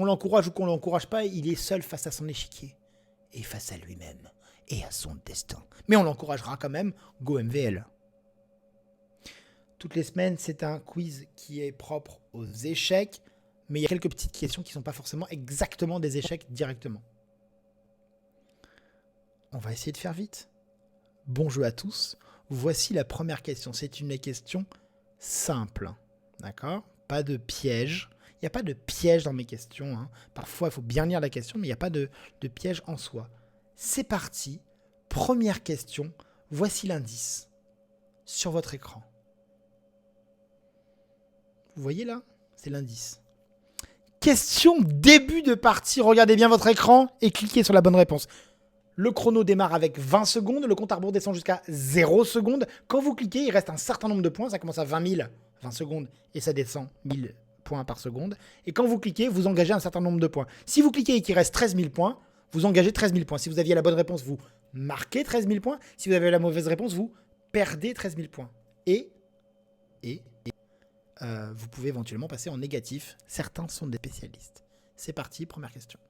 qu'on l'encourage ou qu'on ne l'encourage pas, il est seul face à son échiquier. Et face à lui-même. Et à son destin. Mais on l'encouragera quand même. Go MVL. Toutes les semaines, c'est un quiz qui est propre aux échecs. Mais il y a quelques petites questions qui ne sont pas forcément exactement des échecs directement. On va essayer de faire vite. Bon jeu à tous. Voici la première question. C'est une question simple. D'accord ? Pas de piège. Il n'y a pas de piège dans mes questions. Hein. Parfois, il faut bien lire la question, mais il n'y a pas de piège en soi. C'est parti. Première question. Voici l'indice sur votre écran. Vous voyez là ? C'est l'indice. Question début de partie. Regardez bien votre écran et cliquez sur la bonne réponse. Le chrono démarre avec 20 secondes. Le compte à rebours descend jusqu'à 0 secondes. Quand vous cliquez, il reste un certain nombre de points. Ça commence à 20 000, 20 secondes, et ça descend 1000 points par seconde. Et quand vous cliquez, vous engagez un certain nombre de points. Si vous cliquez et qu'il reste 13 000 points, vous engagez 13 000 points. Si vous aviez la bonne réponse, vous marquez 13 000 points. Si vous avez la mauvaise réponse, vous perdez 13 000 points. Et vous pouvez éventuellement passer en négatif. Certains sont des spécialistes. C'est parti, première question.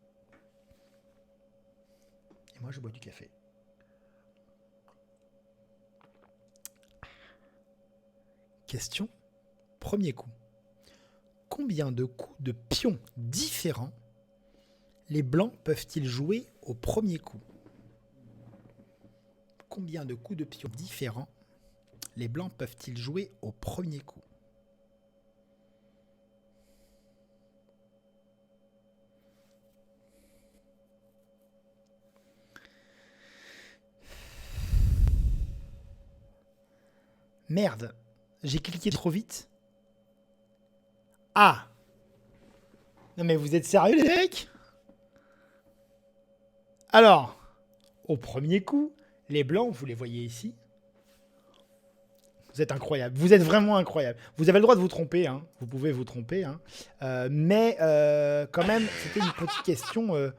Et moi, je bois du café. Question, premier coup. Combien de coups de pion différents les blancs peuvent-ils jouer au premier coup ? Combien de coups de pion différents les blancs peuvent-ils jouer au premier coup ? Merde, j'ai cliqué trop vite. Ah ! Non mais vous êtes sérieux les mecs ? Alors, au premier coup, les blancs, vous les voyez ici. Vous êtes incroyable. Vous êtes vraiment incroyable. Vous avez le droit de vous tromper. Hein. Vous pouvez vous tromper. Hein. Mais quand même, c'était une petite question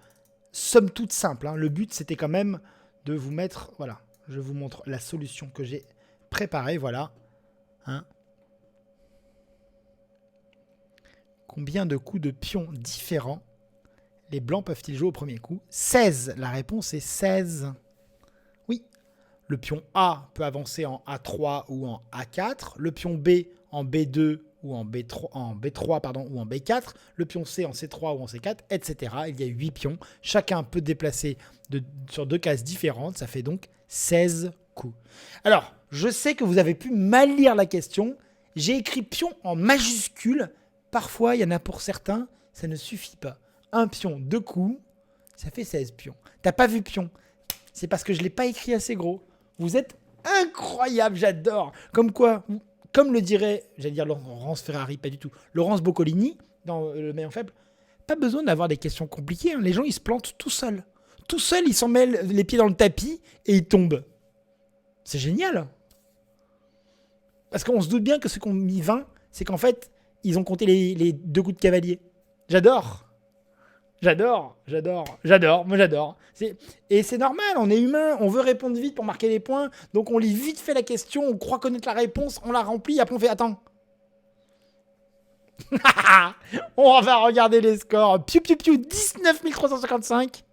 somme toute simple. Hein. Le but, c'était quand même de vous mettre... Voilà, je vous montre la solution que j'ai préparée. Voilà. Hein. Combien de coups de pion différents les blancs peuvent-ils jouer au premier coup ? 16. La réponse est 16. Oui. Le pion A peut avancer en A3 ou en A4. Le pion B en B2 ou en B3 pardon, ou en B4. Le pion C en C3 ou en C4, etc. Il y a 8 pions. Chacun peut déplacer sur 2 cases différentes. Ça fait donc 16 coups. Alors, je sais que vous avez pu mal lire la question. J'ai écrit pion en majuscule. Parfois, il y en a pour certains, ça ne suffit pas. Un pion, 2 coups, ça fait 16 pions. T'as pas vu pion ? C'est parce que je ne l'ai pas écrit assez gros. Vous êtes incroyable, j'adore. Comme quoi, comme le dirait, j'allais dire Laurence Ferrari, pas du tout, Laurence Boccolini, dans Le Maillon Faible, pas besoin d'avoir des questions compliquées. Hein. Les gens, ils se plantent tout seuls. Tout seuls, ils s'en mêlent les pieds dans le tapis et ils tombent. C'est génial. Parce qu'on se doute bien que ceux qui ont mis 20, c'est qu'en fait, ils ont compté les 2 coups de cavalier. J'adore. Moi j'adore. Et c'est normal, on est humain, on veut répondre vite pour marquer les points, donc on lit vite fait la question, on croit connaître la réponse, on la remplit, après on fait attends. On va regarder les scores. Piu 19 355.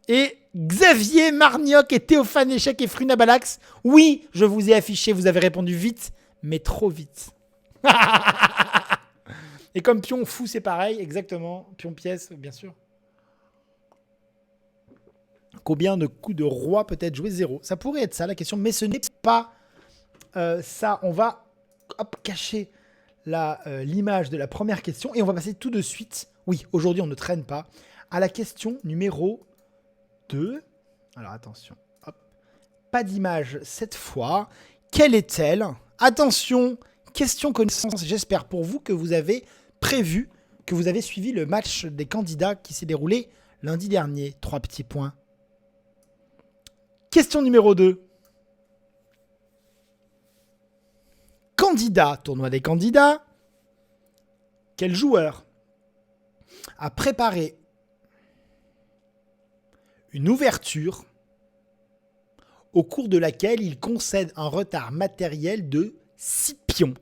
Et Xavier Marnioc et Théophane Échec et Fruna Balax. Oui, je vous ai affiché, vous avez répondu vite, mais trop vite. Et comme pion fou, c'est pareil, exactement. Pion pièce, bien sûr. Combien de coups de roi peut être joué 0 ? Ça pourrait être ça la question, mais ce n'est pas ça. On va cacher l'image de la première question et on va passer tout de suite. Oui, aujourd'hui on ne traîne pas. À la question numéro 2. Alors attention. Hop. Pas d'image cette fois. Quelle est-elle ? Attention, question connaissance. J'espère pour vous que vous avez prévu, que vous avez suivi le match des candidats qui s'est déroulé lundi dernier. 3 petits points. Question numéro 2. Candidat, tournoi des candidats. Quel joueur a préparé une ouverture au cours de laquelle il concède un retard matériel de 6 pions ?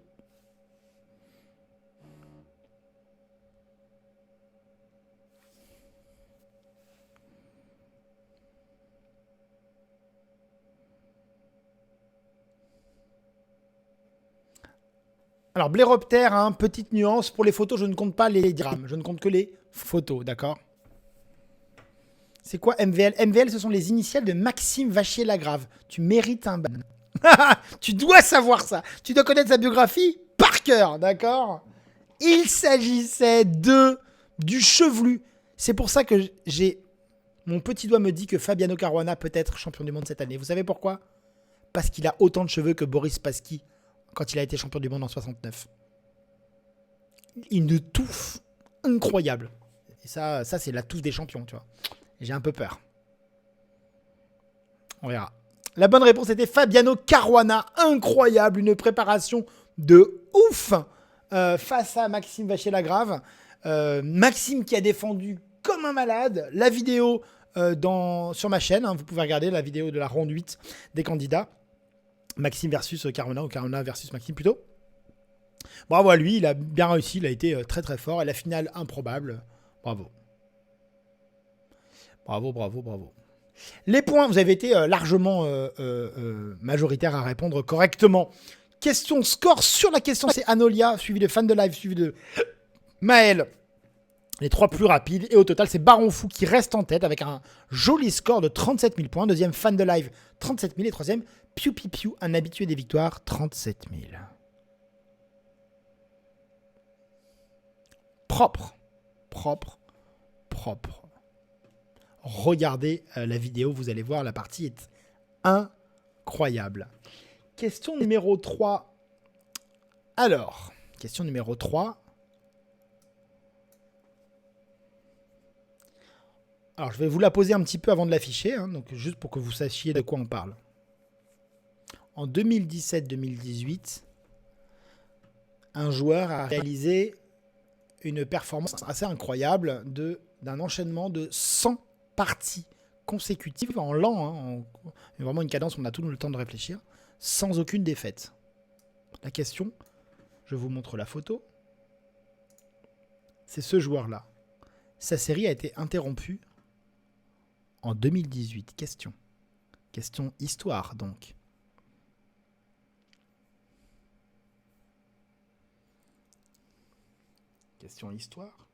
Alors, Blairoptère, hein, petite nuance. Pour les photos, je ne compte pas les grammes. Je ne compte que les photos, d'accord? C'est quoi MVL? MVL, ce sont les initiales de Maxime Vachier-Lagrave. Tu mérites un ban. Tu dois savoir ça. Tu dois connaître sa biographie par cœur, d'accord? Il s'agissait du chevelu. C'est pour ça que j'ai... Mon petit doigt me dit que Fabiano Caruana peut être champion du monde cette année. Vous savez pourquoi? Parce qu'il a autant de cheveux que Boris Spassky quand il a été champion du monde en 69. Une touffe incroyable. Et ça c'est la touffe des champions, tu vois. J'ai un peu peur. On verra. La bonne réponse était Fabiano Caruana. Incroyable, une préparation de ouf face à Maxime Vachier-Lagrave. Maxime qui a défendu comme un malade la vidéo sur ma chaîne. Hein, vous pouvez regarder la vidéo de la ronde 8 des candidats. Maxime versus Caruana ou Caruana versus Maxime plutôt. Bravo à lui, il a bien réussi, il a été très très fort. Et la finale improbable. Bravo. Bravo, bravo, bravo. Les points, vous avez été largement majoritaire à répondre correctement. Question score sur la question, c'est Anolia, suivi de Fan de Live, suivi de Maël. Les trois plus rapides. Et au total, c'est Baron Fou qui reste en tête avec un joli score de 37 000 points. Deuxième, Fan de Live, 37 000. Et troisième, Piu Piu Piu, un habitué des victoires, 37 000. Propre. Propre. Propre. Regardez la vidéo, vous allez voir, la partie est incroyable. Question numéro 3. Alors, question numéro 3. Alors, je vais vous la poser un petit peu avant de l'afficher, hein, donc juste pour que vous sachiez de quoi on parle. En 2017-2018, un joueur a réalisé une performance assez incroyable d'un enchaînement de 100 parties consécutives en lent, hein, vraiment une cadence, on a tout le temps de réfléchir, sans aucune défaite. La question, je vous montre la photo, c'est ce joueur-là. Sa série a été interrompue en 2018. Question. Question histoire, donc. Question histoire.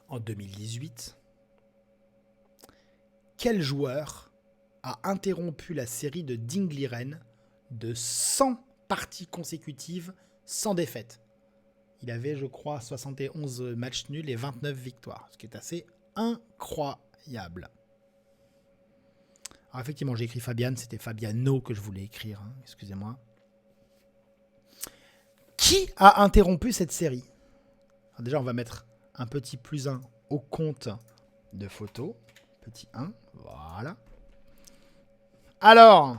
En 2018, quel joueur a interrompu la série de Dingliren de 100 parties consécutives sans défaite? Il avait, je crois, 71 matchs nuls et 29 victoires, ce qui est assez incroyable. Alors effectivement, j'ai écrit Fabian, c'était Fabiano que je voulais écrire, hein, excusez-moi. Qui a interrompu cette série? Alors déjà, on va mettre un petit +1 au compte de photos. Petit 1, voilà. Alors,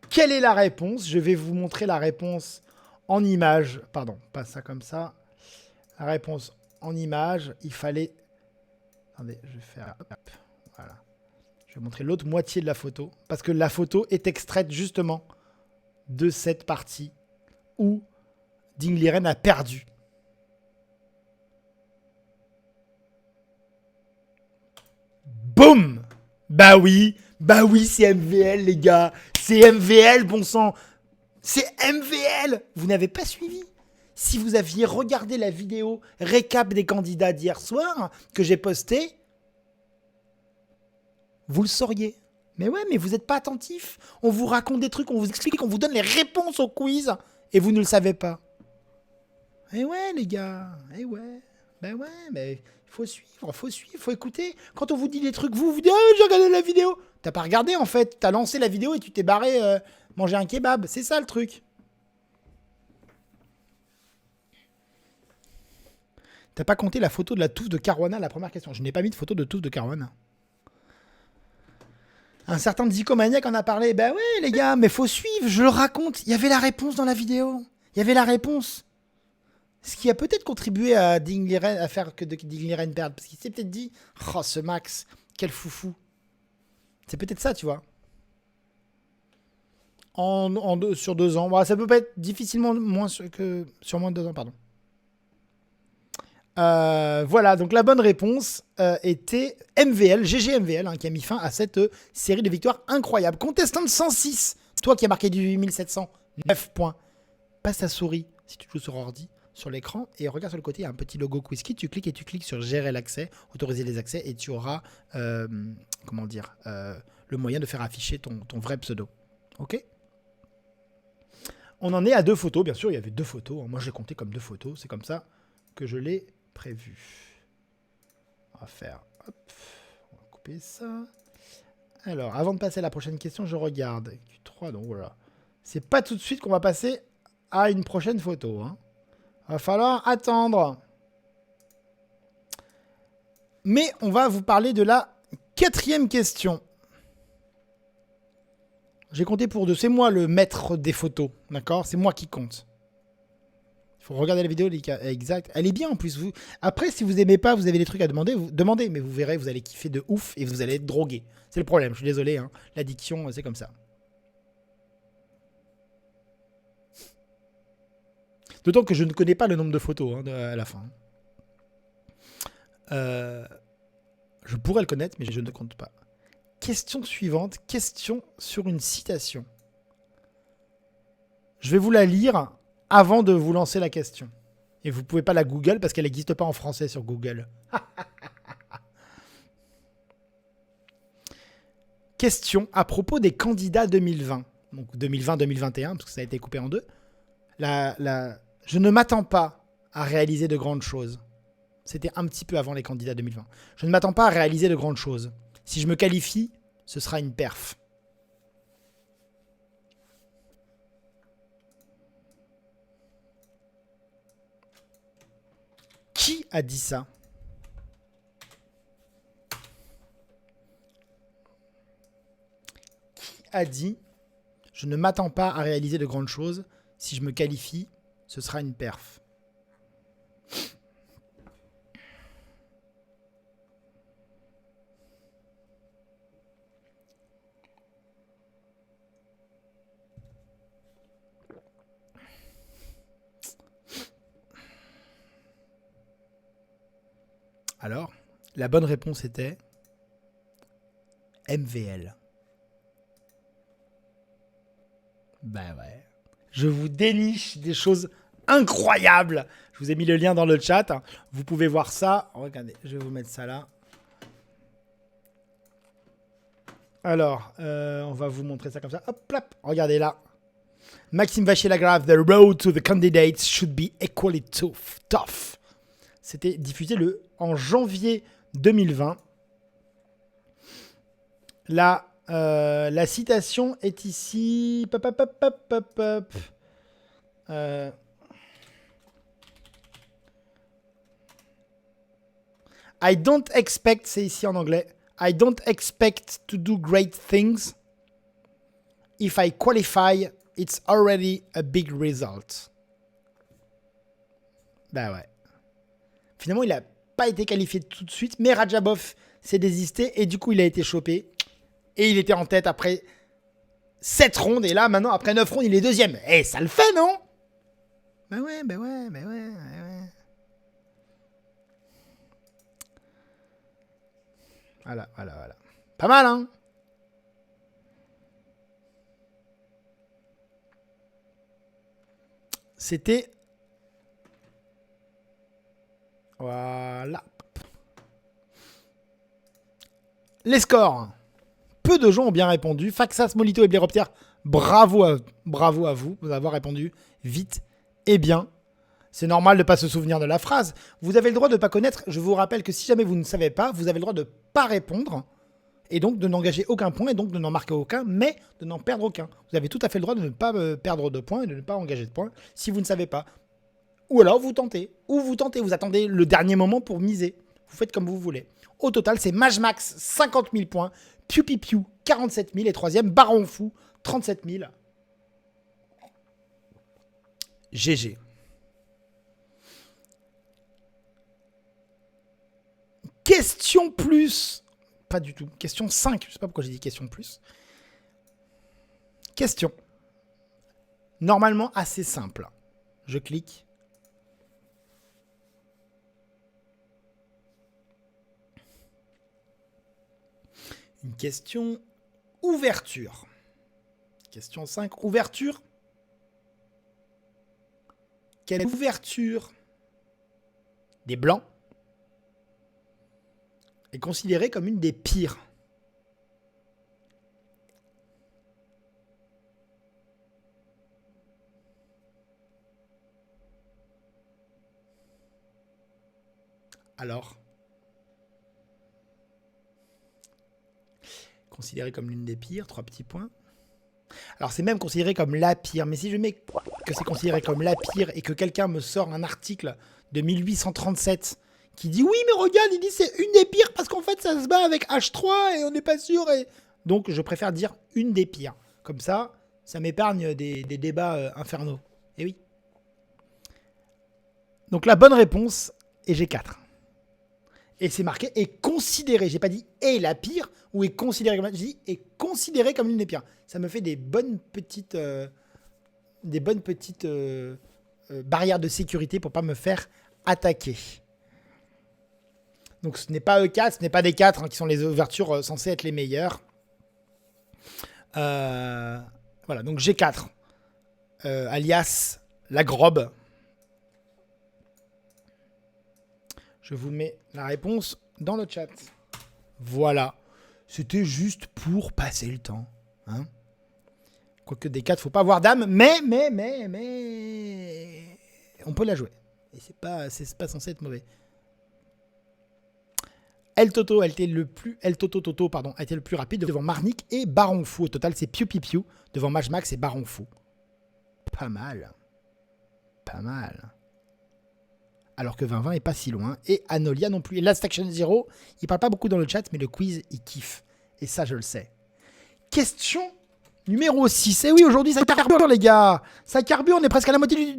quelle est la réponse? Je vais vous montrer la réponse en image. Pardon, pas ça comme ça. La réponse en image, il fallait... Attendez, je vais faire... Hop, voilà. Je vais montrer l'autre moitié de la photo. Parce que la photo est extraite justement de cette partie où Dingliren a perdu. Boum! Bah oui, c'est MVL, les gars. C'est MVL, bon sang. C'est MVL. Vous n'avez pas suivi. Si vous aviez regardé la vidéo récap des candidats d'hier soir que j'ai postée, vous le sauriez. Mais ouais, mais vous n'êtes pas attentif. On vous raconte des trucs, on vous explique, on vous donne les réponses au quiz et vous ne le savez pas. Eh ouais, les gars. Eh ouais. Ben ouais, mais il faut suivre, faut écouter. Quand on vous dit des trucs, vous dites « Ah, j'ai regardé la vidéo !» T'as pas regardé, en fait. T'as lancé la vidéo et tu t'es barré manger un kebab. C'est ça, le truc. T'as pas compté la photo de la touffe de Caruana, la première question. Je n'ai pas mis de photo de touffe de Caruana. Un certain Zicomaniac en a parlé. Ben ouais, les gars, mais faut suivre, je le raconte. Il y avait la réponse dans la vidéo. Il y avait la réponse. Ce qui a peut-être contribué à Dingliren, à faire que Dingliren perde. Parce qu'il s'est peut-être dit « Oh, ce Max, quel foufou !» C'est peut-être ça, tu vois. Sur 2 ans. Bon, ça peut pas être difficilement sur moins de 2 ans, pardon. Voilà, donc la bonne réponse était MVL, GGMVL, hein, qui a mis fin à cette série de victoires incroyables. Contestant de 106, toi qui as marqué du 8700, 9 points. Passe ta souris, si tu joues sur ordi, sur l'écran, et regarde sur le côté, il y a un petit logo Quizkit, tu cliques sur gérer l'accès, autoriser les accès, et tu auras, comment dire, le moyen de faire afficher ton vrai pseudo. Ok ? On en est à 2 photos, bien sûr, il y avait 2 photos. Moi, j'ai compté comme 2 photos, c'est comme ça que je l'ai prévu. On va faire, hop, on va couper ça. Alors, avant de passer à la prochaine question, je regarde. Q3, donc voilà. C'est pas tout de suite qu'on va passer à une prochaine photo. Hein. Va falloir attendre. Mais on va vous parler de la 4e question. J'ai compté pour 2. C'est moi le maître des photos, d'accord? C'est moi qui compte. Il faut regarder la vidéo, exact. Elle est bien en plus. Vous... Après, si vous aimez pas, vous avez des trucs à demander, vous demandez, mais vous verrez, vous allez kiffer de ouf et vous allez être drogué. C'est le problème, je suis désolé. Hein. L'addiction, c'est comme ça. D'autant que je ne connais pas le nombre de photos hein, à la fin. Je pourrais le connaître, mais je ne compte pas. Question suivante, question sur une citation. Je vais vous la lire avant de vous lancer la question. Et vous ne pouvez pas la Google parce qu'elle n'existe pas en français sur Google. Question à propos des candidats 2020. Donc 2020-2021, parce que ça a été coupé en 2. Je ne m'attends pas à réaliser de grandes choses. C'était un petit peu avant les candidats 2020. Je ne m'attends pas à réaliser de grandes choses. Si je me qualifie, ce sera une perf. Qui a dit ça? Qui a dit « Je ne m'attends pas à réaliser de grandes choses. Si je me qualifie, ce sera une perf. » Alors, la bonne réponse était MVL. Ben ouais. Je vous déniche des choses incroyables. Je vous ai mis le lien dans le chat. Vous pouvez voir ça. Regardez, je vais vous mettre ça là. Alors, on va vous montrer ça comme ça. Hop, hop. Regardez là. Maxime Vachier-Lagrave, The road to the candidates should be equally tough. C'était diffusé en janvier 2020. La citation est ici. I don't expect, c'est ici en anglais. I don't expect to do great things. If I qualify, it's already a big result. Bah ouais. Finalement, il n'a pas été qualifié tout de suite, mais Radjabov s'est désisté et du coup, il a été chopé. Et il était en tête après 7 rondes. Et là, maintenant, après 9 rondes, il est deuxième. Eh, ça le fait, non? Bah ouais. Voilà. Pas mal, hein? C'était... Voilà. Les scores. Peu de gens ont bien répondu. Faxas, Molito et Blairoptère, bravo à vous d'avoir répondu vite et bien. C'est normal de ne pas se souvenir de la phrase. Vous avez le droit de ne pas connaître. Je vous rappelle que si jamais vous ne savez pas, vous avez le droit de ne pas répondre et donc de n'engager aucun point et donc de n'en marquer aucun, mais de n'en perdre aucun. Vous avez tout à fait le droit de ne pas perdre de points et de ne pas engager de points si vous ne savez pas. Ou alors vous tentez. Vous attendez le dernier moment pour miser. Vous faites comme vous voulez. Au total, c'est Majmax, 50 000 points. Piu Piu Piu, 47 000. Et troisième, Baron Fou, 37 000. GG. Question plus. Pas du tout. Question 5. Je sais pas pourquoi j'ai dit question plus. Question. Normalement assez simple. Je clique. Une question ouverture. Question 5, ouverture. Quelle ouverture des blancs est considérée comme une des pires? Alors, considérée comme l'une des pires, 3 petits points. Alors, c'est même considéré comme la pire. Mais si je mets que c'est considéré comme la pire et que quelqu'un me sort un article de 1837 qui dit « Oui, mais regarde, il dit c'est une des pires parce qu'en fait, ça se bat avec H3 et on n'est pas sûr. » Et... Donc, je préfère dire une des pires. Comme ça m'épargne des débats infernaux. Et oui. Donc, la bonne réponse est G4. Et c'est marqué « est considéré ». J'ai pas dit « est la pire » ou « est considéré comme la pire ». J'ai dit « est considéré comme l'une des pires ». Ça me fait des bonnes petites barrières de sécurité pour pas me faire attaquer. Donc ce n'est pas E4, ce n'est pas D4 hein, qui sont les ouvertures censées être les meilleures. Voilà, donc G4, alias la grobe. Je vous mets la réponse dans le chat. Voilà. C'était juste pour passer le temps. Hein. Quoique des 4, faut pas avoir d'âme, mais on peut la jouer. Et c'est pas censé être mauvais. El Toto a été le plus rapide devant Marnik et Baron Fou. Au total, c'est Piu Piu Piu devant Majmax et Baron Fou. Pas mal. Pas mal. Alors que 2020 est pas si loin. Et Anolia non plus. Et Last Action Zero, il parle pas beaucoup dans le chat, mais le quiz, il kiffe. Et ça, je le sais. Question numéro 6. Et oui, aujourd'hui, ça carbure, les gars. Ça carbure, on est presque à la moitié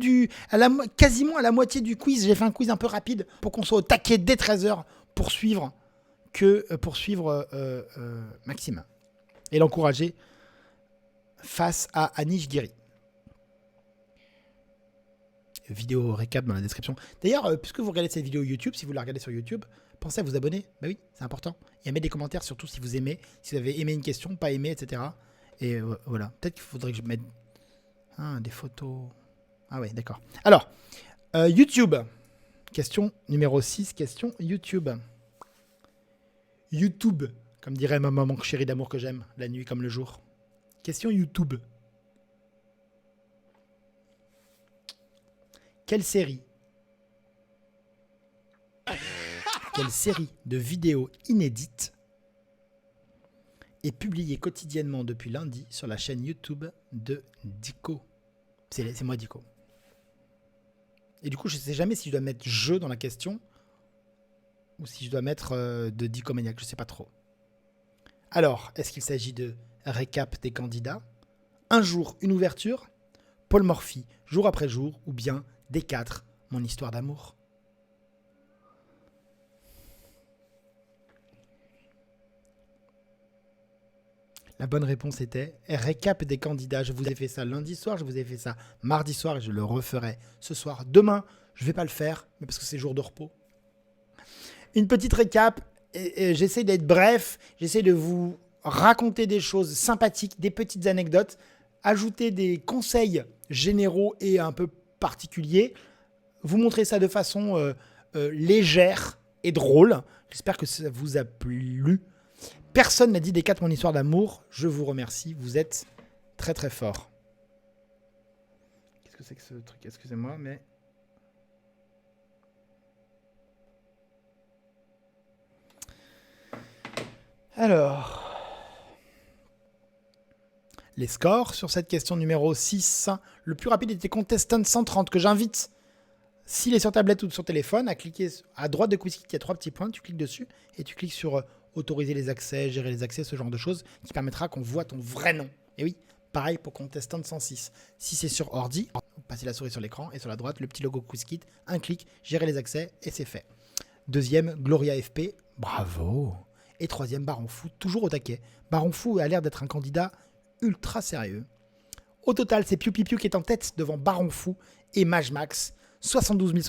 quasiment à la moitié du quiz. J'ai fait un quiz un peu rapide pour qu'on soit au taquet dès 13h pour suivre Maxime. Et l'encourager face à Anish Giri. Vidéo récap dans la description. D'ailleurs, puisque vous regardez cette vidéo YouTube, si vous la regardez sur YouTube, pensez à vous abonner. Bah oui, c'est important. Et à mettre des commentaires, surtout si vous aimez. Si vous avez aimé une question, pas aimé, etc. Et voilà. Peut-être qu'il faudrait que je mette des photos. Ah ouais, d'accord. Alors, YouTube. Question numéro 6. Question YouTube. YouTube, comme dirait ma maman chérie d'amour que j'aime, la nuit comme le jour. Question YouTube. Quelle série de vidéos inédites est publiée quotidiennement depuis lundi sur la chaîne YouTube de Dico? C'est moi Dico. Et du coup, je ne sais jamais si je dois mettre jeu dans la question ou si je dois mettre de Dico Maniac, je ne sais pas trop. Alors, est-ce qu'il s'agit de récap des candidats, un jour, une ouverture, Paul Morphy, jour après jour, ou bien D4, mon histoire d'amour? La bonne réponse était récap des candidats. Je vous ai fait ça lundi soir, je vous ai fait ça mardi soir et je le referai ce soir. Demain, je ne vais pas le faire, mais parce que c'est jour de repos. Une petite récap. Et j'essaie d'être bref, j'essaie de vous raconter des choses sympathiques, des petites anecdotes, ajouter des conseils généraux et un peu particuliers, vous montrer ça de façon légère et drôle. J'espère que ça vous a plu. Personne n'a dit des 4 mon histoire d'amour. Je vous remercie. Vous êtes très très forts. Qu'est-ce que c'est que ce truc? Excusez-moi, mais... Alors... Les scores sur cette question numéro 6. Le plus rapide était Contestant 130 que j'invite, s'il est sur tablette ou sur téléphone, à cliquer à droite de QuizKit. Il y a 3 petits points. Tu cliques dessus et tu cliques sur autoriser les accès, gérer les accès, ce genre de choses qui permettra qu'on voit ton vrai nom. Et oui, pareil pour Contestant 106. Si c'est sur ordi, vous passez la souris sur l'écran et sur la droite, le petit logo QuizKit, un clic, gérer les accès et c'est fait. Deuxième, Gloria FP. Bravo. Et troisième, Baron Fou, toujours au taquet. Baron Fou a l'air d'être un candidat ultra sérieux. Au total, c'est Piu Piu Piu qui est en tête devant Baron Fou et Majmax. 72 000,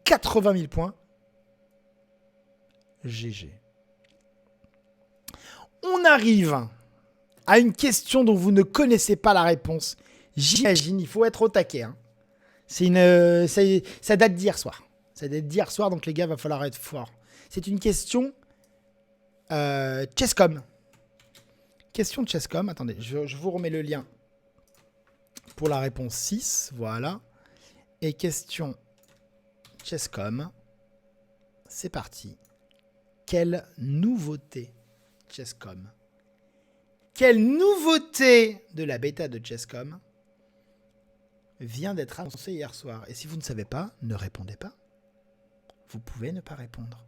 80 000 points. GG. On arrive à une question dont vous ne connaissez pas la réponse. J'imagine, il faut être au taquet. Hein. Ça date d'hier soir. Ça date d'hier soir, donc les gars, va falloir être fort. C'est une question Chesscom. Question de Chesscom. Attendez, je vous remets le lien pour la réponse 6. Voilà. Et question Chesscom. C'est parti. Quelle nouveauté Chesscom? Quelle nouveauté de la bêta de Chesscom vient d'être annoncée hier soir? Et si vous ne savez pas, ne répondez pas. Vous pouvez ne pas répondre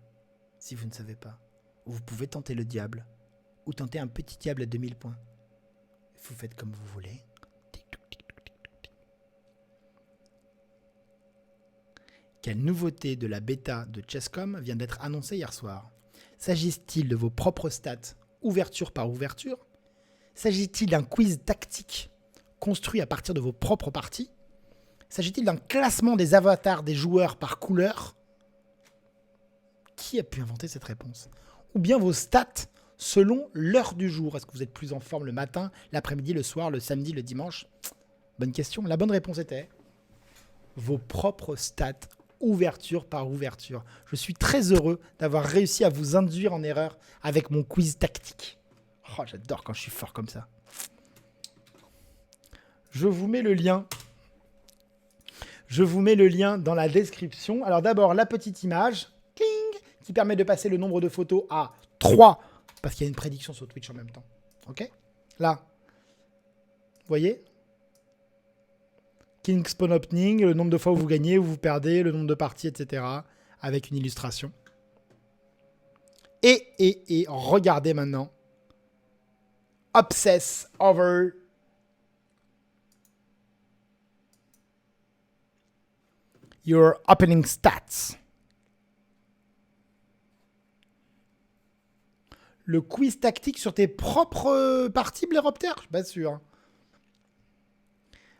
si vous ne savez pas. Ou vous pouvez tenter le diable. Ou tenter un petit diable à 2000 points. Vous faites comme vous voulez. Quelle nouveauté de la bêta de Chesscom vient d'être annoncée hier soir? S'agit-il de vos propres stats, ouverture par ouverture? S'agit-il d'un quiz tactique construit à partir de vos propres parties? S'agit-il d'un classement des avatars des joueurs par couleur? Qui a pu inventer cette réponse? Ou bien vos stats selon l'heure du jour? Est-ce que vous êtes plus en forme le matin, l'après-midi, le soir, le samedi, le dimanche? Bonne question. La bonne réponse était vos propres stats, ouverture par ouverture. Je suis très heureux d'avoir réussi à vous induire en erreur avec mon quiz tactique. Oh, j'adore quand je suis fort comme ça. Je vous mets le lien. Je vous mets le lien dans la description. Alors d'abord, la petite image cling, qui permet de passer le nombre de photos à 3. Parce qu'il y a une prédiction sur Twitch en même temps. Ok? Là. Vous voyez? King Spawn Opening, le nombre de fois où vous gagnez, où vous perdez, le nombre de parties, etc. Avec une illustration. Et regardez maintenant. Obsess over your opening stats. Le quiz tactique sur tes propres parties, Blairoptère? Je suis pas sûr.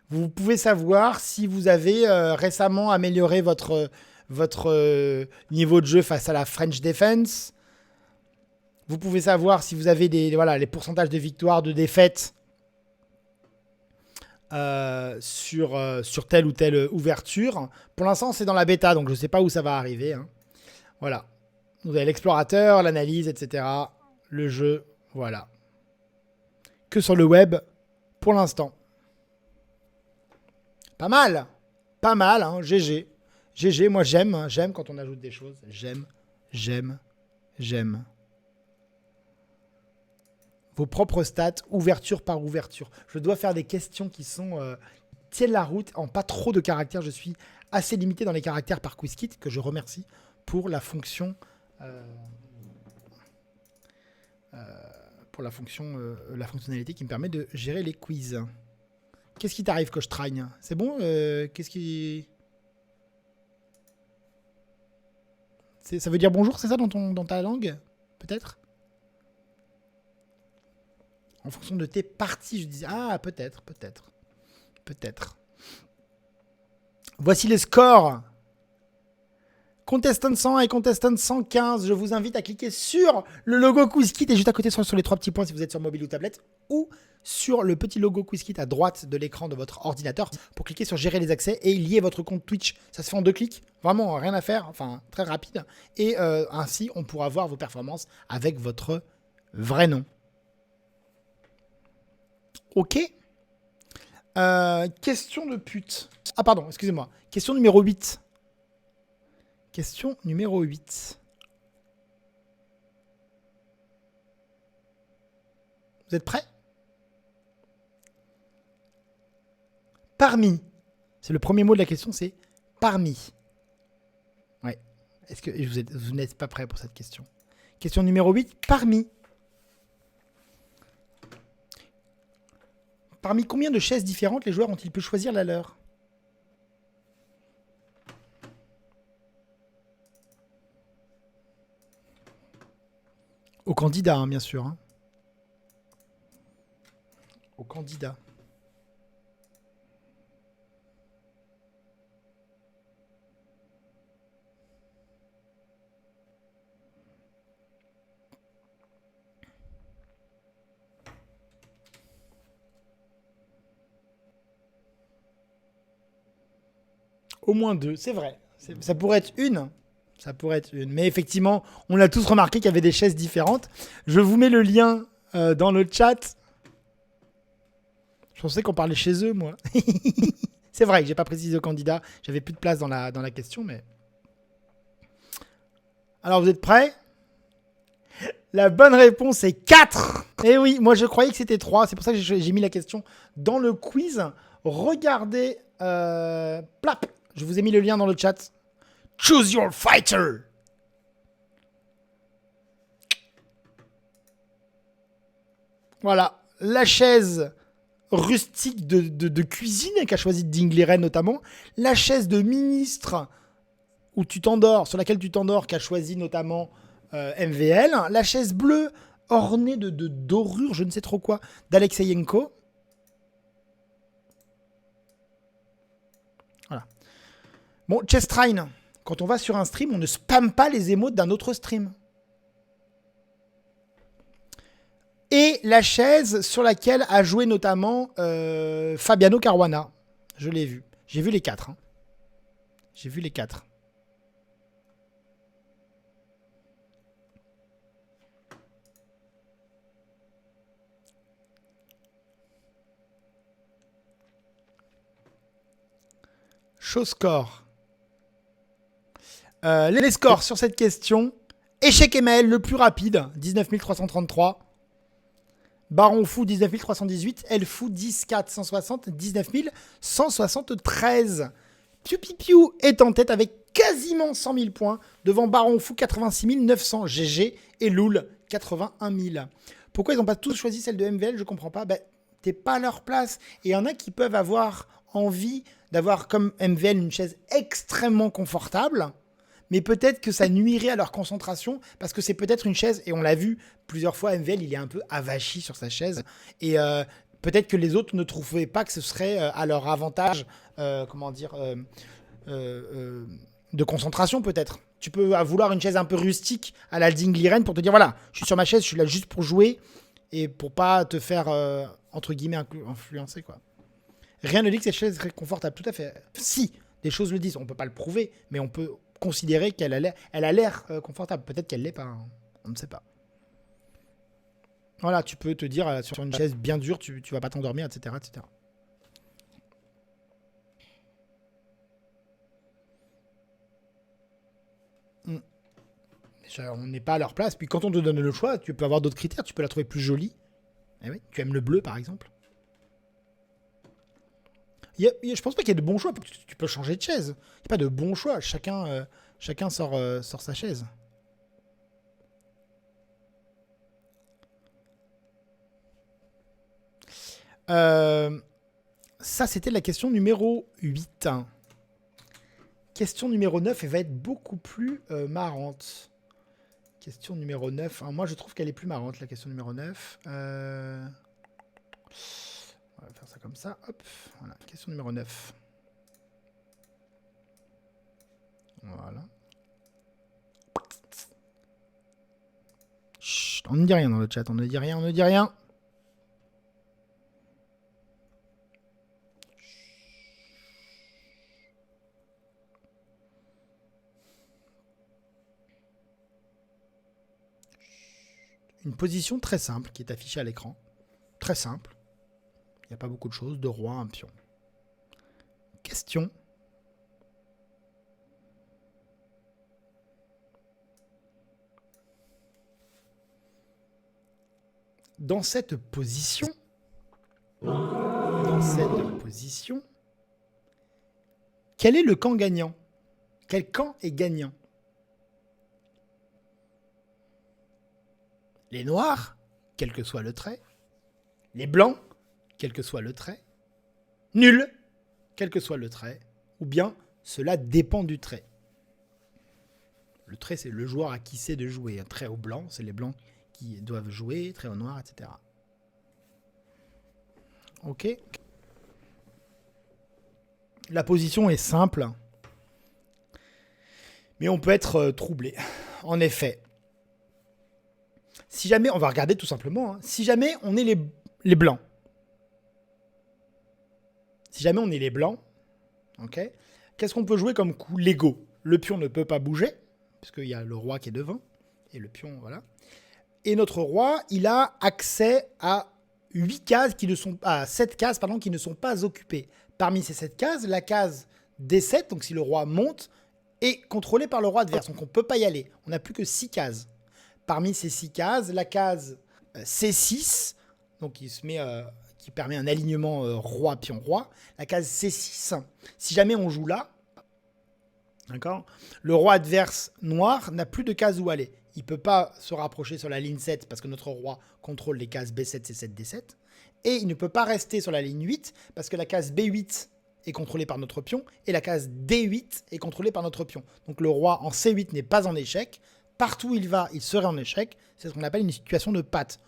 Vous pouvez savoir si vous avez récemment amélioré votre niveau de jeu face à la French Defense. Vous pouvez savoir si vous avez les pourcentages de victoires, de défaites sur telle ou telle ouverture. Pour l'instant, c'est dans la bêta, donc je ne sais pas où ça va arriver. Hein. Voilà. Vous avez l'explorateur, l'analyse, etc. Le jeu, voilà. Que sur le web, pour l'instant. Pas mal. Pas mal, hein. GG. GG, moi j'aime. Hein. J'aime quand on ajoute des choses. J'aime. Vos propres stats, ouverture par ouverture. Je dois faire des questions qui tiennent la route en pas trop de caractères. Je suis assez limité dans les caractères par QuizKit, que je remercie pour la fonction... la fonctionnalité qui me permet de gérer les quiz. Qu'est-ce qui t'arrive, Coach Tragne? C'est bon Qu'est-ce qui... Ça veut dire bonjour, c'est ça, dans ta langue? Peut-être? En fonction de tes parties, je disais... Ah, peut-être. Voici les scores. Contestant 100 et Contestant 115. Je vous invite à cliquer sur le logo QuizKit et juste à côté sur les 3 petits points si vous êtes sur mobile ou tablette, ou sur le petit logo QuizKit à droite de l'écran de votre ordinateur pour cliquer sur gérer les accès et lier votre compte Twitch. Ça se fait en 2 clics. Vraiment rien à faire. Enfin, très rapide. Et ainsi, on pourra voir vos performances avec votre vrai nom. Ok. Question de pute. Ah pardon, excusez-moi. Question numéro 8. Question numéro 8. Vous êtes prêts? Parmi. C'est le premier mot de la question, c'est parmi. Ouais. Est-ce que vous n'êtes pas prêts pour cette question? Question numéro 8. Parmi. Parmi combien de chaises différentes les joueurs ont-ils pu choisir la leur? Au candidat, hein, bien sûr. Hein. Au candidat. Au moins 2, c'est vrai. Ça pourrait être une. Ça pourrait être une. Mais effectivement, on a tous remarqué qu'il y avait des chaises différentes. Je vous mets le lien dans le chat. Je pensais qu'on parlait chez eux, moi. C'est vrai que j'ai pas précisé au candidat. J'avais plus de place dans la question, mais... Alors, vous êtes prêts? La bonne réponse est 4. Eh oui, moi je croyais que c'était 3. C'est pour ça que j'ai mis la question dans le quiz. Regardez. Plap. Je vous ai mis le lien dans le chat. Choose your fighter. Voilà. La chaise rustique de cuisine qu'a choisi Dingleren notamment. La chaise de ministre où tu t'endors, sur laquelle tu t'endors, qu'a choisi notamment MVL. La chaise bleue ornée de dorures, je ne sais trop quoi, d'Alexeyenko. Voilà. Bon, Chestrine, quand on va sur un stream, on ne spamme pas les émotes d'un autre stream. Et la chaise sur laquelle a joué notamment Fabiano Caruana. Je l'ai vu. J'ai vu les 4. Hein. J'ai vu les 4. Show-score. Les scores sur cette question. Échec ML le plus rapide, 19 333. Baron Fou, 19 318. Elfou, 10 460. 19 173. Piu Piu Piu est en tête avec quasiment 100 000 points. Devant Baron Fou, 86 900. GG et Loul, 81 000. Pourquoi ils n'ont pas tous choisi celle de MVL? Je comprends pas. Ben, t'es pas à leur place. Et il y en a qui peuvent avoir envie d'avoir comme MVL une chaise extrêmement confortable, mais peut-être que ça nuirait à leur concentration, parce que c'est peut-être une chaise, et on l'a vu plusieurs fois, MVL, il est un peu avachi sur sa chaise, et peut-être que les autres ne trouvaient pas que ce serait à leur avantage, de concentration peut-être. Tu peux vouloir une chaise un peu rustique à la Dingleren pour te dire, voilà, je suis sur ma chaise, je suis là juste pour jouer, et pour pas te faire, entre guillemets, influencer, quoi. Rien ne dit que cette chaise est très confortable. Tout à fait. Si, des choses le disent. On ne peut pas le prouver, mais on peut considérer qu'elle a l'air confortable. Peut-être qu'elle ne l'est pas. Hein. On ne sait pas. Voilà, tu peux te dire, sur une chaise bien dure, tu ne vas pas t'endormir, etc., etc. On n'est pas à leur place. Puis quand on te donne le choix, tu peux avoir d'autres critères. Tu peux la trouver plus jolie. Eh oui, tu aimes le bleu, par exemple. Je pense pas qu'il y ait de bons choix. Tu peux changer de chaise. Il n'y a pas de bons choix. Chacun sort sa chaise. Ça, c'était la question numéro 8. Question numéro 9, elle va être beaucoup plus marrante. Question numéro 9. Alors, moi, je trouve qu'elle est plus marrante, la question numéro 9. On va faire ça comme ça. Hop. Voilà. Question numéro 9. Voilà. Chut, on ne dit rien dans le chat. On ne dit rien. On ne dit rien. Une position très simple qui est affichée à l'écran. Très simple. Il n'y a pas beaucoup de choses. Deux rois, un pion. Question. Dans cette position, quel est le camp gagnant? Quel camp est gagnant? Les noirs, quel que soit le trait. Les blancs, quel que soit le trait. Nul, quel que soit le trait. Ou bien, cela dépend du trait. Le trait, c'est le joueur à qui c'est de jouer. Un trait au blanc, c'est les blancs qui doivent jouer, trait au noir, etc. Ok. La position est simple. Mais on peut être troublé. En effet. Si jamais, on va regarder tout simplement, hein, si jamais on est les blancs. Si jamais on est les blancs, ok, Qu'est-ce qu'on peut jouer comme coup légaux? Le pion ne peut pas bouger, puisqu'il y a le roi qui est devant, et le pion, voilà. Et notre roi, il a accès à 7 cases qui ne sont pas occupées. Parmi ces 7 cases, la case D7, donc si le roi monte, est contrôlée par le roi adverse. Donc on ne peut pas y aller. On n'a plus que 6 cases. Parmi ces 6 cases, la case C6, donc qui permet un alignement roi, pion, roi. La case C6, si jamais on joue là, d'accord, le roi adverse noir n'a plus de case où aller. Il ne peut pas se rapprocher sur la ligne 7 parce que notre roi contrôle les cases B7, C7, D7. Et il ne peut pas rester sur la ligne 8 parce que la case B8 est contrôlée par notre pion et la case D8 est contrôlée par notre pion. Donc le roi en C8 n'est pas en échec. Partout où il va, il serait en échec. C'est ce qu'on appelle une situation de patte.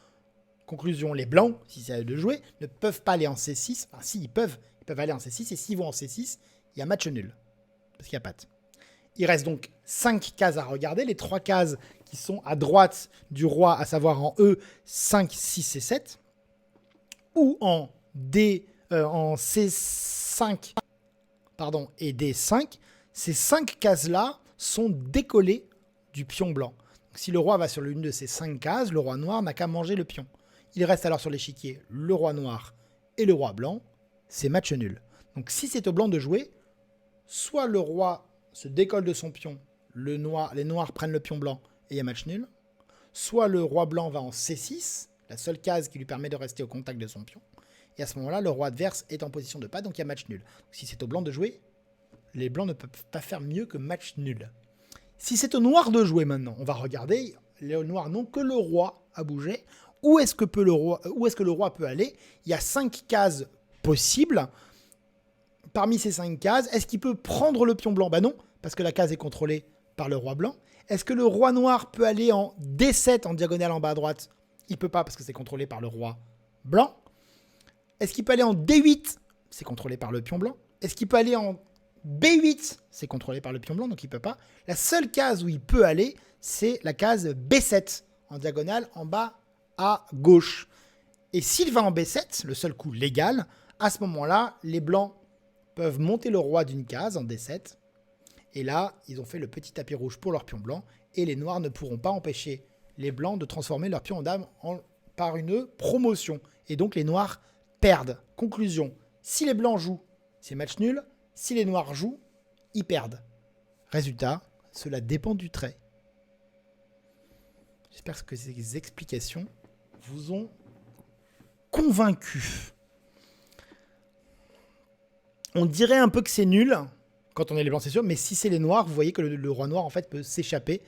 Conclusion, les blancs, si c'est à eux de jouer, ne peuvent pas aller en C6. Enfin, si, ils peuvent aller en C6. Et s'ils vont en C6, il y a match nul. Parce qu'il y a patte. Il reste donc 5 cases à regarder. Les 3 cases qui sont à droite du roi, à savoir en E, 5, 6 et 7. Ou en C5 et D5. Ces 5 cases-là sont décollées du pion blanc. Donc, si le roi va sur l'une de ces 5 cases, le roi noir n'a qu'à manger le pion. Il reste alors sur l'échiquier le roi noir et le roi blanc. C'est match nul. Donc si c'est au blanc de jouer, soit le roi se décolle de son pion, les noirs prennent le pion blanc et il y a match nul. Soit le roi blanc va en C6, la seule case qui lui permet de rester au contact de son pion. Et à ce moment-là, le roi adverse est en position de patte, donc il y a match nul. Donc, si c'est au blanc de jouer, les blancs ne peuvent pas faire mieux que match nul. Si c'est au noir de jouer maintenant, on va regarder, les noirs n'ont que le roi à bouger. Où est-ce que le roi peut aller? Il y a 5 cases possibles. Parmi ces 5 cases, est-ce qu'il peut prendre le pion blanc? Ben non, parce que la case est contrôlée par le roi blanc. Est-ce que le roi noir peut aller en D7 en diagonale en bas à droite? Il ne peut pas parce que c'est contrôlé par le roi blanc. Est-ce qu'il peut aller en D8? C'est contrôlé par le pion blanc. Est-ce qu'il peut aller en B8? C'est contrôlé par le pion blanc, donc il ne peut pas. La seule case où il peut aller, c'est la case B7 en diagonale en bas à gauche. Et s'il va en B7, le seul coup légal, à ce moment-là, les blancs peuvent monter le roi d'une case en D7. Et là, ils ont fait le petit tapis rouge pour leur pion blanc. Et les noirs ne pourront pas empêcher les blancs de transformer leur pion en dame par une promotion. Et donc les noirs perdent. Conclusion, si les blancs jouent, c'est match nul. Si les noirs jouent, ils perdent. Résultat, cela dépend du trait. J'espère que ces explications vous ont convaincu. On dirait un peu que c'est nul quand on est les blancs, c'est sûr, mais si c'est les noirs, vous voyez que le roi noir en fait peut s'échapper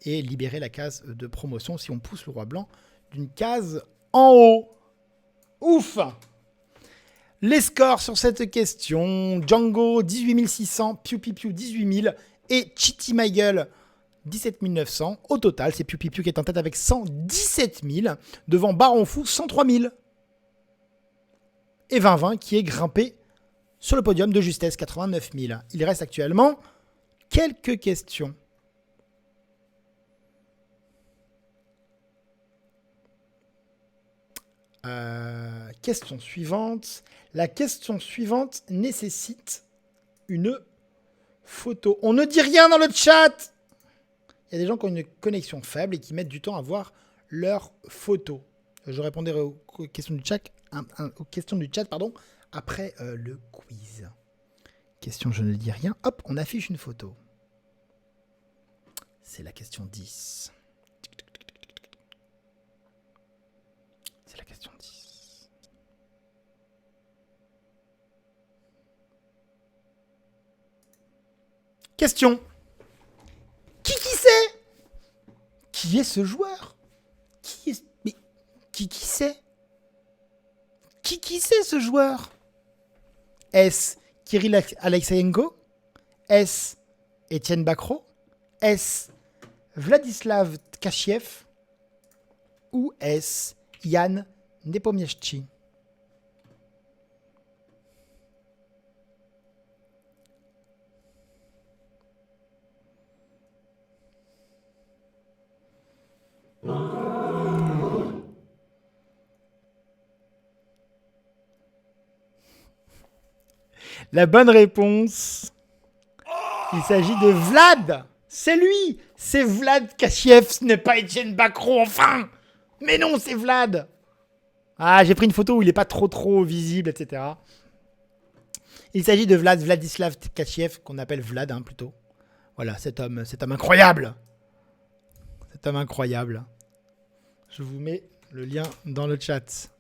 et libérer la case de promotion si on pousse le roi blanc d'une case en haut. Ouf! Les scores sur cette question: Django 18 600, Piu Piu Piu 18 000 et Chitty My Girl 17 900. Au total, c'est Piu Piu Piu qui est en tête avec 117 000, devant Baron Fou 103 000. Et 20-20 qui est grimpé sur le podium de justesse, 89 000. Il reste actuellement quelques questions. Question suivante. La question suivante nécessite une photo. On ne dit rien dans le chat. Il y a des gens qui ont une connexion faible et qui mettent du temps à voir leur photo. Je répondrai aux questions du chat, après le quiz. Question, je ne dis rien. Hop, on affiche une photo. C'est la question 10. C'est la question 10. Question. Qui c'est? Qui est ce joueur? Qui c'est? Qui c'est ce joueur? Est-ce Kirill Alexeyenko? Est-ce Étienne Bacro? Est-ce Vladislav Tkachiev? Ou est-ce Jan Nepomniachtchi? La bonne réponse Il s'agit de Vlad. C'est lui. C'est Vlad Kachiev. Ce n'est pas Etienne Bacro, enfin. Mais non, c'est Vlad. Ah, j'ai pris une photo où il n'est pas trop visible, etc. Il s'agit de Vladislav Kachiev, qu'on appelle Vlad, hein, plutôt. Voilà, cet homme incroyable. Cet homme incroyable. Je vous mets le lien dans le chat.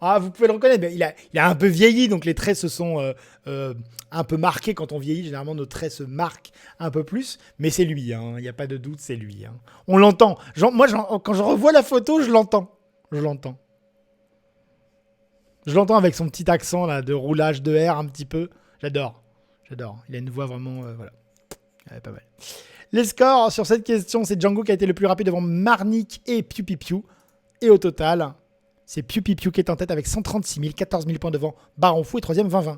Ah, vous pouvez le reconnaître, mais il a un peu vieilli, donc les traits se sont un peu marqués. Quand on vieillit, généralement, nos traits se marquent un peu plus. Mais c'est lui, hein, il n'y a pas de doute, c'est lui. Hein. On l'entend. Moi, quand je revois la photo, je l'entends. Je l'entends. Je l'entends avec son petit accent là, de roulage de R un petit peu. J'adore. Il a une voix vraiment... voilà. Pas mal. Les scores sur cette question, c'est Django qui a été le plus rapide devant Marnik et Piu Piu Piu. Et au total, c'est Piu Piu Piu qui est en tête avec 136 000, 14 000 points devant Baron Fou et troisième 20-20.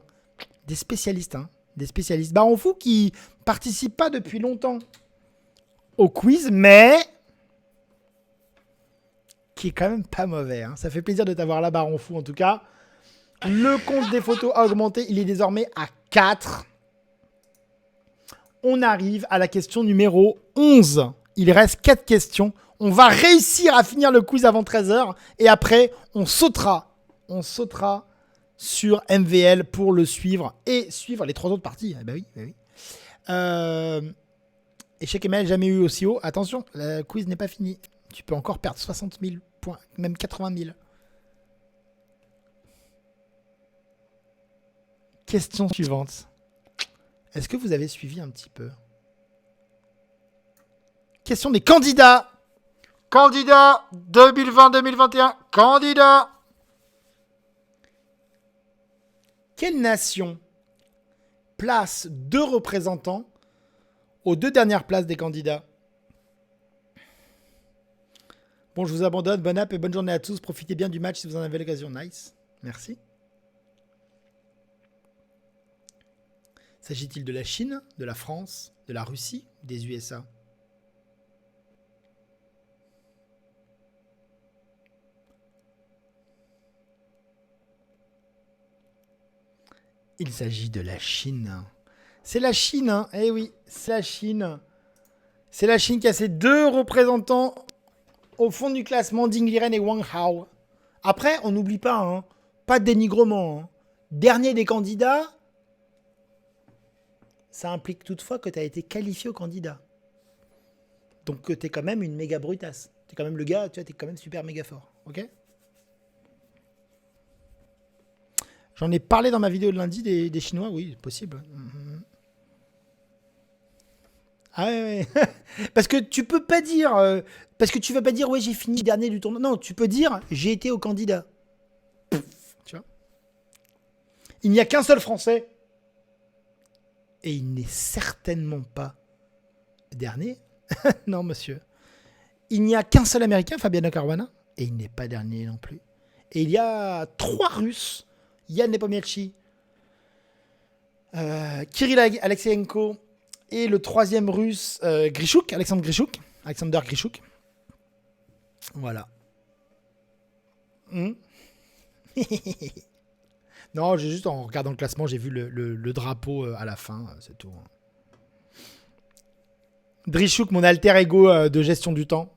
Des spécialistes, hein. Des spécialistes. Baron Fou qui participe pas depuis longtemps au quiz, mais qui est quand même pas mauvais. Hein. Ça fait plaisir de t'avoir là, Baron Fou, en tout cas. Le compte des photos a augmenté. Il est désormais à 4. On arrive à la question numéro 11. Il reste 4 questions. On va réussir à finir le quiz avant 13h. Et après, on sautera. On sautera sur MVL pour le suivre et suivre les 3 autres parties. Bah oui, bah oui. Échec ML jamais eu aussi haut. Attention, le quiz n'est pas fini. Tu peux encore perdre 60 000 points, même 80 000. Question suivante. Est-ce que vous avez suivi un petit peu? Question des candidats. Candidats 2020-2021. Candidats. Quelle nation place 2 représentants aux 2 dernières places des candidats? Bon, je vous abandonne. Bonne app et bonne journée à tous. Profitez bien du match si vous en avez l'occasion. Nice. Merci. S'agit-il de la Chine, de la France, de la Russie ou des USA? Il s'agit de la Chine. C'est la Chine, hein. Eh oui, c'est la Chine. C'est la Chine qui a ses 2 représentants au fond du classement, Ding Liren et Wang Hao. Après, on n'oublie pas, hein, pas de dénigrement. Hein. Dernier des candidats, ça implique toutefois que tu as été qualifié au candidat. Donc que tu es quand même une méga brutasse. Tu es quand même le gars, tu vois, tu es quand même super méga fort. Ok? J'en ai parlé dans ma vidéo de lundi des Chinois, oui, possible. Ah ouais, ouais. Parce que tu peux pas dire... parce que tu vas pas dire, ouais, j'ai fini dernier du tournoi. Non, tu peux dire, j'ai été au candidat. Tu vois? Il n'y a qu'un seul Français. Et il n'est certainement pas dernier. Non, monsieur. Il n'y a qu'un seul Américain, Fabiano Caruana. Et il n'est pas dernier non plus. Et il y a 3 Russes. Yann Nepomniachtchi, Kirill Alexeyenko et le 3e russe, Grishuk, Alexander Grishuk. Voilà. Non, j'ai juste, en regardant le classement, j'ai vu le drapeau à la fin, c'est tout. Grishuk, mon alter ego de gestion du temps.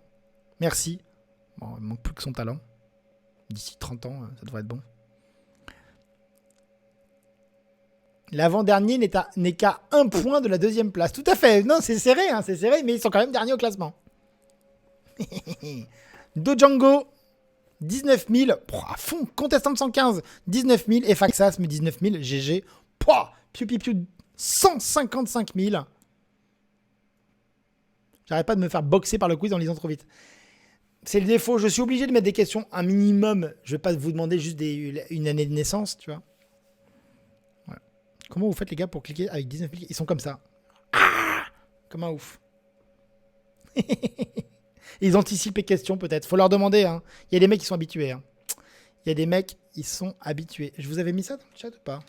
Merci. Bon, il manque plus que son talent. D'ici 30 ans, ça devrait être bon. L'avant-dernier n'est qu'à 1 point de la 2e place. Tout à fait. Non, c'est serré, hein, c'est serré, mais ils sont quand même derniers au classement. Django, 19 000. À fond, contestant de 115, 19 000. Et Faxas, mais 19 000. GG. Piu Piu Piu, 155 000. J'arrête pas de me faire boxer par le quiz en lisant trop vite. C'est le défaut. Je suis obligé de mettre des questions un minimum. Je vais pas vous demander juste une année de naissance, tu vois. Comment vous faites, les gars, pour cliquer avec 19 000? Ils sont comme ça. Ah, comme un ouf. Ils anticipent les questions, peut-être. Faut leur demander. Hein. Il y a des mecs qui sont habitués. Hein. Il y a des mecs, ils sont habitués. Je vous avais mis ça dans le chat ou pas?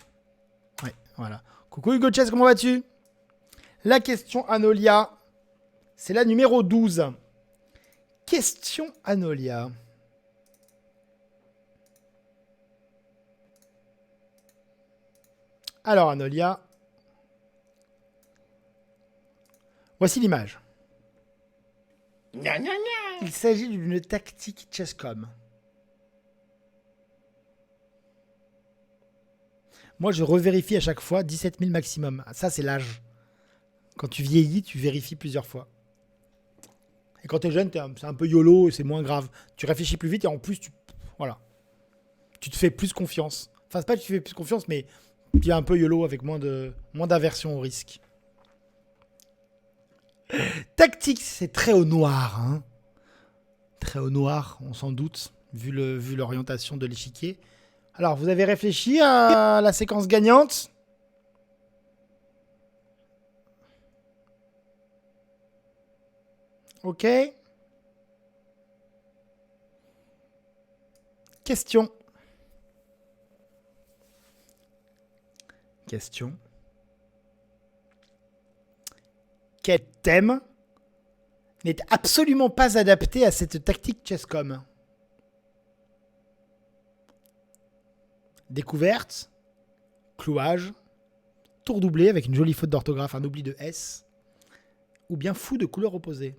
Ouais, voilà. Coucou Hugo Chess, comment vas-tu? La question Anolia, c'est la numéro 12. Question Anolia. Alors, Anolia. Voici l'image. Il s'agit d'une tactique Chesscom. Moi, je revérifie à chaque fois 17 000 maximum. Ça, c'est l'âge. Quand tu vieillis, tu vérifies plusieurs fois. Et quand t'es jeune, c'est un peu YOLO, c'est moins grave. Tu réfléchis plus vite et en plus, voilà. Tu te fais plus confiance. Enfin, c'est pas que tu te fais plus confiance, mais tu es un peu YOLO avec moins d'aversion au risque. Tactique, c'est très au noir. Hein. Très au noir, on s'en doute, vu l'orientation de l'échiquier. Alors, vous avez réfléchi à la séquence gagnante? Ok. Question. Question. Quel thème n'est absolument pas adapté à cette tactique Chesscom? Découverte, clouage, tour doublé avec une jolie faute d'orthographe, un oubli de S, ou bien fou de couleur opposée.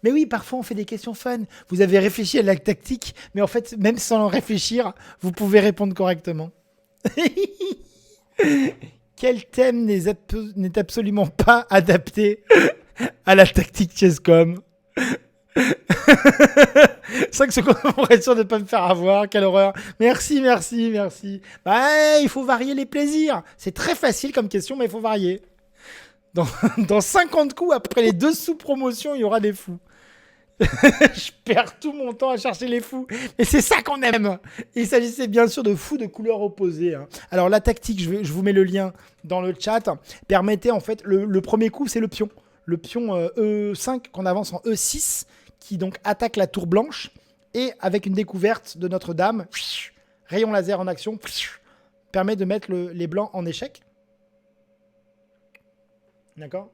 Mais oui, parfois on fait des questions fun. Vous avez réfléchi à la tactique, mais en fait, même sans réfléchir, vous pouvez répondre correctement. Quel thème n'est absolument pas adapté à la tactique Chesscom? 5 secondes pour être sûr de ne pas me faire avoir. Quelle horreur. Merci. Bah, il faut varier les plaisirs. C'est très facile comme question, mais il faut varier. Dans 50 coups, après les 2 sous-promotions, il y aura des fous. Je perds tout mon temps à chercher les fous. Et c'est ça qu'on aime. Il s'agissait bien sûr de fous de couleur opposée. Hein. Alors la tactique, je vous mets le lien dans le chat, permettait en fait, le premier coup c'est le pion. Le pion E5 qu'on avance en E6, qui donc attaque la tour blanche. Et avec une découverte de Notre-Dame, rayon laser en action, permet de mettre les blancs en échec. D'accord?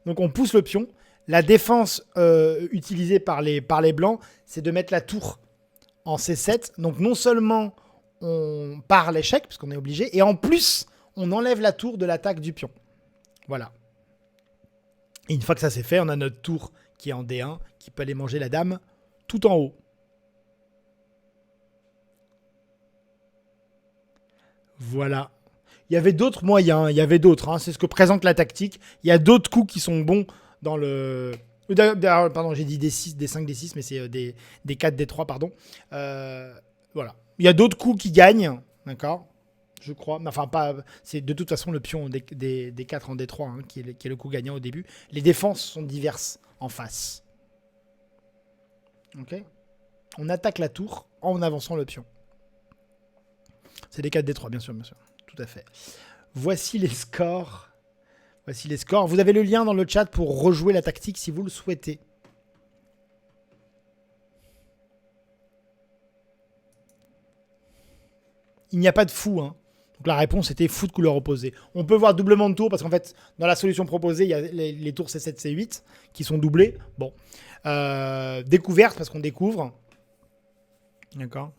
Donc on pousse le pion. La défense utilisée par les blancs, c'est de mettre la tour en C7. Donc non seulement on part l'échec, parce qu'on est obligé, et en plus, on enlève la tour de l'attaque du pion. Voilà. Et une fois que ça c'est fait, on a notre tour qui est en D1, qui peut aller manger la dame tout en haut. Voilà. Il y avait d'autres moyens, hein, c'est ce que présente la tactique. Il y a d'autres coups qui sont bons dans le... Pardon, j'ai dit D6, D5, D6, mais c'est des 4, D3, pardon. Voilà. Il y a d'autres coups qui gagnent, d'accord, je crois. Enfin, pas. C'est de toute façon le pion des 4 en D3 hein, qui est le coup gagnant au début. Les défenses sont diverses en face. Ok. On attaque la tour en avançant le pion. C'est des 4 D3, bien sûr. Tout à fait. Voici les scores. Vous avez le lien dans le chat pour rejouer la tactique si vous le souhaitez. Il n'y a pas de fou. Hein. Donc la réponse était fou de couleur opposée. On peut voir doublement de tours parce qu'en fait, dans la solution proposée, il y a les tours C7, C8 qui sont doublés. Bon. Découverte parce qu'on découvre. D'accord.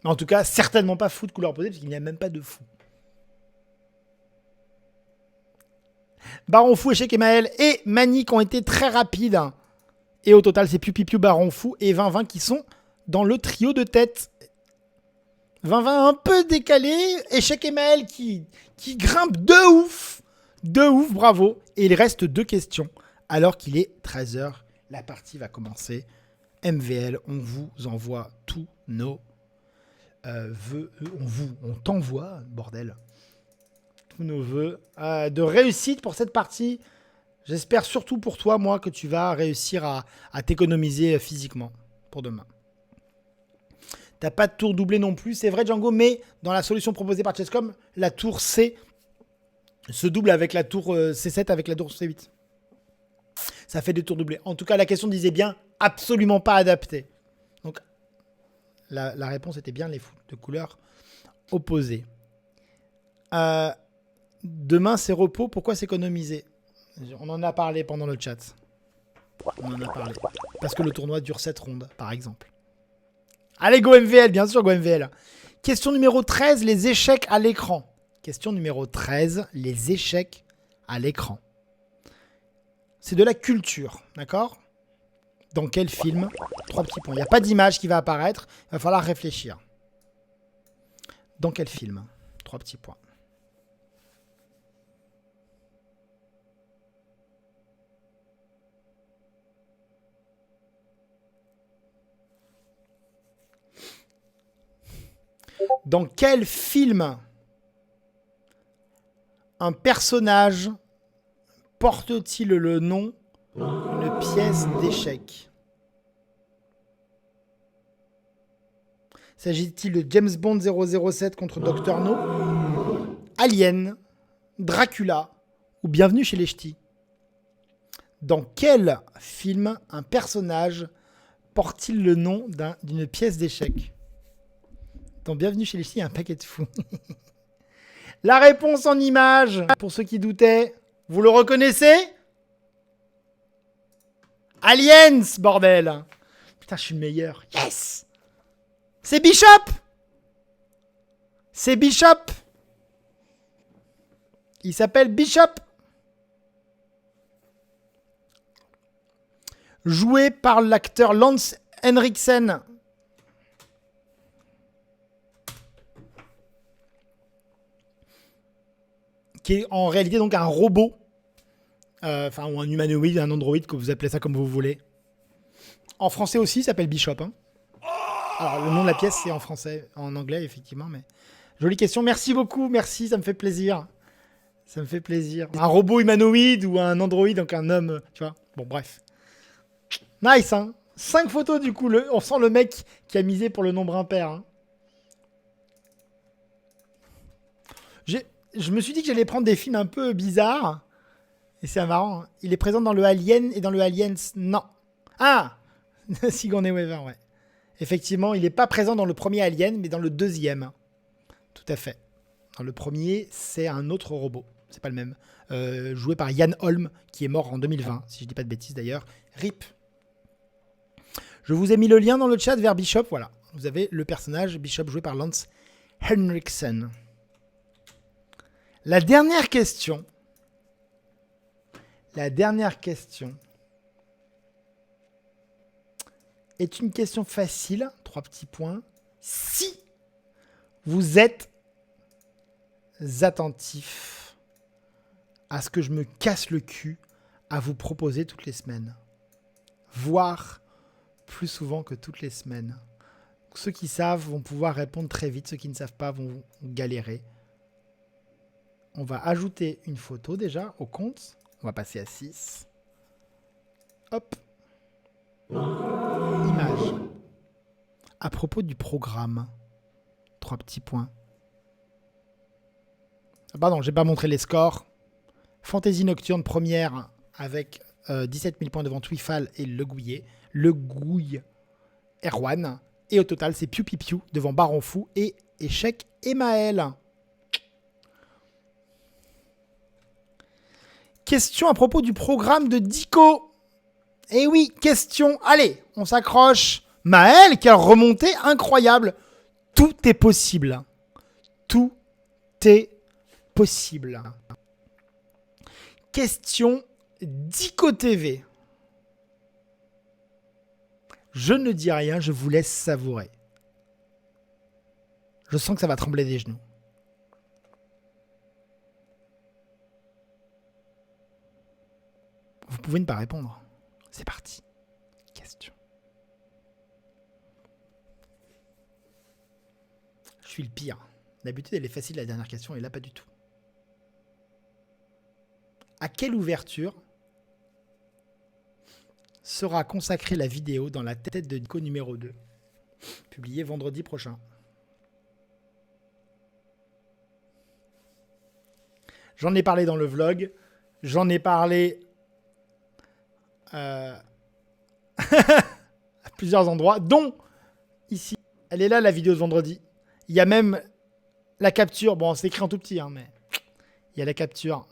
Mais en tout cas, certainement pas fou de couleur opposée parce qu'il n'y a même pas de fou. Baron Fou, Échec et Maël et Manic ont été très rapides. Et au total, c'est Piu Piu, Baron Fou et 20-20 qui sont dans le trio de tête. 20-20 un peu décalé. Échec et Maël qui grimpe de ouf. De ouf, bravo. Et il reste 2 questions. Alors qu'il est 13h, la partie va commencer. MVL, on vous envoie tous nos vœux. On t'envoie, bordel. Tous nos vœux de réussite pour cette partie. J'espère surtout pour toi, moi, que tu vas réussir à t'économiser physiquement pour demain. T'as pas de tour doublé non plus, c'est vrai Django, mais dans la solution proposée par Chesscom, la tour C se double avec la tour C7 avec la tour C8. Ça fait des tours doublés. En tout cas, la question disait bien absolument pas adapté. Donc, la réponse était bien les fous de couleur opposée. Demain, c'est repos. Pourquoi s'économiser? On en a parlé pendant le chat. On en a parlé. Parce que le tournoi dure 7 rondes, par exemple. Allez, go MVL, bien sûr, go MVL. Question numéro 13, les échecs à l'écran. Question numéro 13, les échecs à l'écran. C'est de la culture, d'accord? Dans quel film? 3 petits points. Il n'y a pas d'image qui va apparaître. Il va falloir réfléchir. Dans quel film? 3 petits points. Dans quel film un personnage porte-t-il le nom d'une pièce d'échecs? S'agit-il de James Bond 007 contre Dr No, Alien, Dracula ou Bienvenue chez les Ch'tis? Dans quel film un personnage porte-t-il le nom d'une pièce d'échecs? Dans Bienvenue chez les Ch'tis, il y a un paquet de fous. La réponse en image, pour ceux qui doutaient, vous le reconnaissez? Aliens, bordel! Putain, je suis le meilleur. Yes! C'est Bishop! C'est Bishop! Il s'appelle Bishop! Joué par l'acteur Lance Henriksen. Qui est en réalité donc un robot. Enfin, ou un humanoïde, un androïde, que vous appelez ça comme vous voulez. En français aussi, il s'appelle Bishop. Hein. Alors, le nom de la pièce, c'est en français, en anglais, effectivement. Mais jolie question. Merci beaucoup. Merci, ça me fait plaisir. Ça me fait plaisir. Un robot humanoïde ou un androïde, donc un homme, tu vois. Bon, bref. Nice, hein. 5 photos, du coup. On sent le mec qui a misé pour le nombre impair. Hein. Je me suis dit que j'allais prendre des films un peu bizarres. Et c'est marrant. Hein. Il est présent dans le Alien et dans le Aliens. Non. Ah Sigourney Weaver, ouais. Effectivement, il n'est pas présent dans le premier Alien, mais dans le deuxième. Tout à fait. Dans le premier, c'est un autre robot. C'est pas le même. Joué par Ian Holm, qui est mort en 2020, si je dis pas de bêtises d'ailleurs. RIP. Je vous ai mis le lien dans le chat vers Bishop. Voilà. Vous avez le personnage Bishop joué par Lance Henriksen. La dernière question. La dernière question est une question facile. 3 petits points. Si vous êtes attentif à ce que je me casse le cul à vous proposer toutes les semaines, voire plus souvent que toutes les semaines. Ceux qui savent vont pouvoir répondre très vite. Ceux qui ne savent pas vont galérer. On va ajouter une photo déjà au compte. On va passer à 6. Hop. Image. À propos du programme. 3 petits points. Ah pardon, j'ai pas montré les scores. Fantaisie Nocturne première avec 17 000 points devant Twifal et Le Gouille Erwan. Et au total, c'est Piu Piu Piu devant Baron Fou et Échec et Maël. Question à propos du programme de Dico. Eh oui, question. Allez, on s'accroche. Maël, quelle remontée incroyable. Tout est possible. Tout est possible. Question Dico TV. Je ne dis rien, je vous laisse savourer. Je sens que ça va trembler des genoux. Vous pouvez ne pas répondre. C'est parti. Question. Je suis le pire. D'habitude, elle est facile la dernière question, et là, pas du tout. À quelle ouverture sera consacrée la vidéo dans la tête de Dico numéro 2, publiée vendredi prochain? J'en ai parlé dans le vlog. J'en ai parlé à plusieurs endroits, dont ici. Elle est là, la vidéo de vendredi. Il y a même la capture. Bon, c'est écrit en tout petit, hein, mais il y a la capture.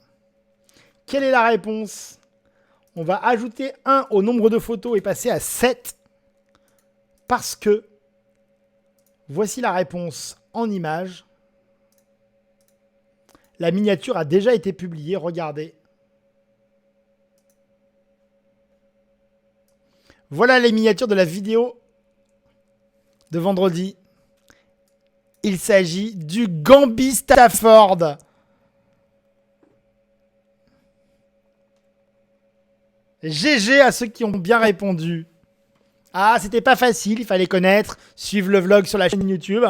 Quelle est la réponse? On va ajouter 1 au nombre de photos et passer à 7. Parce que Voici la réponse en image. La miniature a déjà été publiée, regardez. Voilà les miniatures de la vidéo de vendredi. Il s'agit du Gambit Stafford. GG à ceux qui ont bien répondu. Ah, c'était pas facile, il fallait connaître, suivre le vlog sur la chaîne YouTube.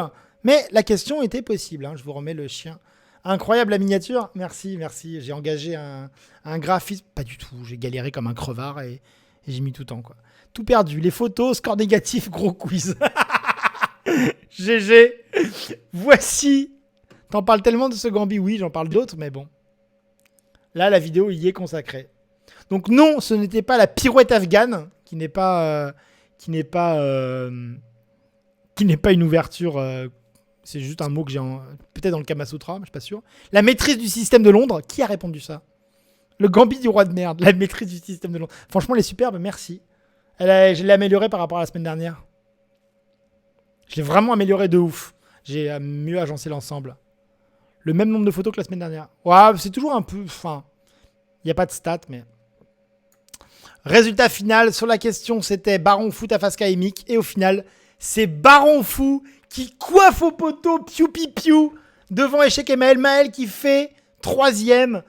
Mais la question était possible, hein. Je vous remets le chien. Incroyable la miniature. Merci, merci. J'ai engagé un graphiste. Pas du tout, j'ai galéré comme un crevard et j'ai mis tout le temps, quoi. Tout perdu. Les photos, score négatif, gros quiz. GG. Voici. T'en parles tellement de ce Gambi. Oui, j'en parle d'autres, mais bon. Là, la vidéo y est consacrée. Donc non, ce n'était pas la pirouette afghane, qui n'est pas une ouverture. C'est juste un mot que j'ai peut-être dans le Kama Sutra, mais je suis pas sûr. La maîtrise du système de Londres. Qui a répondu ça? Le Gambit du roi de merde. La maîtrise du système de Londres. Franchement, elle est superbe, merci. Je l'ai améliorée par rapport à la semaine dernière. Je l'ai vraiment améliorée de ouf. J'ai mieux agencé l'ensemble. Le même nombre de photos que la semaine dernière. Ouais, c'est toujours un peu... Enfin, il n'y a pas de stats, mais... Résultat final sur la question, c'était Baron Fou Tafaska et Mick. Et au final, c'est Baron Fou qui coiffe au poteau piou piou piou devant Échec et Maël. Maël qui fait 3e.